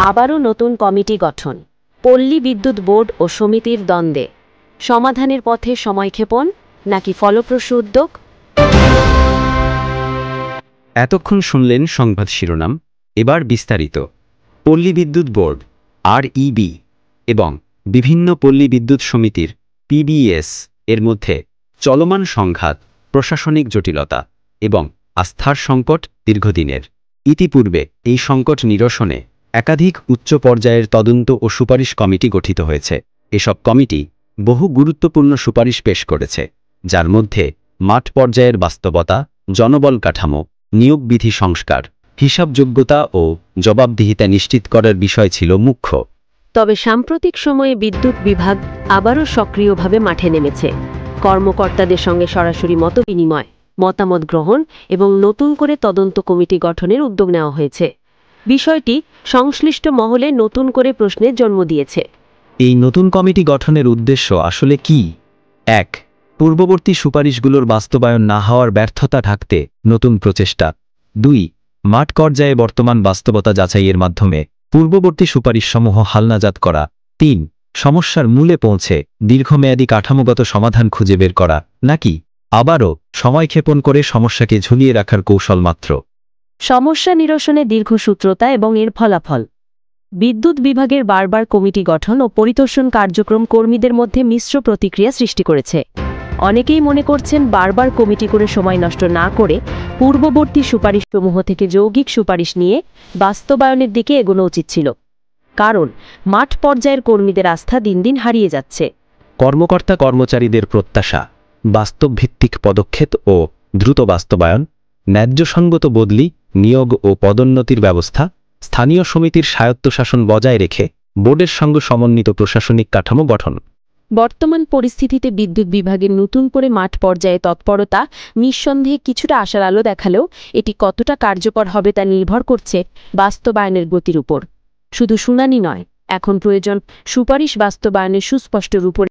আবারও নতুন কমিটি গঠন, পল্লী বিদ্যুৎ বোর্ড ও সমিতির দ্বন্দ্বে সমাধানের পথে সময়ক্ষেপণ নাকি ফলপ্রসূ উদ্যোগ? এতক্ষণ শুনলেন সংবাদ শিরোনাম, এবার বিস্তারিত। পল্লী বিদ্যুৎ বোর্ড REB এবং বিভিন্ন পল্লী বিদ্যুৎ সমিতির PBS এর মধ্যে চলমান সংঘাত, প্রশাসনিক জটিলতা এবং আস্থার সংকট দীর্ঘদিনের। ইতিপূর্বে এই সংকট নিরসনে একাধিক উচ্চ পর্যায়ের তদন্ত ও সুপারিশ কমিটি গঠিত হয়েছে। এসব কমিটি বহু গুরুত্বপূর্ণ সুপারিশ পেশ করেছে, যার মধ্যে মাঠ পর্যায়ের বাস্তবতা, জনবল কাঠামো, নিয়োগ বিধি সংস্কার, হিসাবযোগ্যতা ও জবাবদিহিতা নিশ্চিত করার বিষয় ছিল মুখ্য। তবে সাম্প্রতিক সময়ে বিদ্যুৎ বিভাগ আবারও সক্রিয়ভাবে মাঠে নেমেছে। কর্মকর্তাদের সঙ্গে সরাসরি মতবিনিময়, মতামত গ্রহণ এবং নতুন করে তদন্ত কমিটি গঠনের উদ্যোগ নেওয়া হয়েছে। বিষয়টি সংশ্লিষ্ট মহলে নতুন করে প্রশ্নের জন্ম দিয়েছে। এই নতুন কমিটি গঠনের উদ্দেশ্য আসলে কি? 1. পূর্ববর্তী সুপারিশগুলোর বাস্তবায়ন না হওয়ার ব্যর্থতা ঢাকতে নতুন প্রচেষ্টা। 2. মাঠ পর্যায়ে বর্তমান বাস্তবতা যাচাইয়ের মাধ্যমে পূর্ববর্তী সুপারিশসমূহ হালনাজাত করা। 3. সমস্যার মূলে পৌঁছে দীর্ঘমেয়াদী কাঠামোগত সমাধান খুঁজে বের করা, নাকি আবারও সময়ক্ষেপণ করে সমস্যাকে ঝুলিয়ে রাখার কৌশল মাত্র? সমস্যা নিরসনে দীর্ঘসূত্রতা এবং এর ফলাফল। বিদ্যুৎ বিভাগের বারবার কমিটি গঠন ও পরিদর্শন কার্যক্রম কর্মীদের মধ্যে মিশ্র প্রতিক্রিয়া সৃষ্টি করেছে। অনেকেই মনে করছেন, বারবার কমিটি করে সময় নষ্ট না করে পূর্ববর্তী সুপারিশসমূহ থেকে যৌগিক সুপারিশ নিয়ে বাস্তবায়নের দিকে এগোনো উচিত ছিল। কারণ মাঠ পর্যায়ের কর্মীদের আস্থা দিন দিন হারিয়ে যাচ্ছে। কর্মকর্তা কর্মচারীদের প্রত্যাশা, বাস্তবভিত্তিক পদক্ষেপ ও দ্রুত বাস্তবায়ন, ন্যায্যসঙ্গত বদলি, নিয়োগ ও পদোন্নতির ব্যবস্থা, স্থানীয় সমিতির স্বায়ত্তশাসন বজায় রেখে বোর্ডের সঙ্গে সমন্বিত প্রশাসনিক কাঠামো গঠন। বর্তমান পরিস্থিতিতে বিদ্যুৎ বিভাগের নতুন করে মাঠ পর্যায়ে তৎপরতা নিঃসন্দেহে কিছুটা আশার আলো দেখালেও এটি কতটা কার্যকর হবে তা নির্ভর করছে বাস্তবায়নের গতির উপর। শুধু শুনানি নয়, এখন প্রয়োজন সুপারিশ বাস্তবায়নের সুস্পষ্ট রূপরেখা।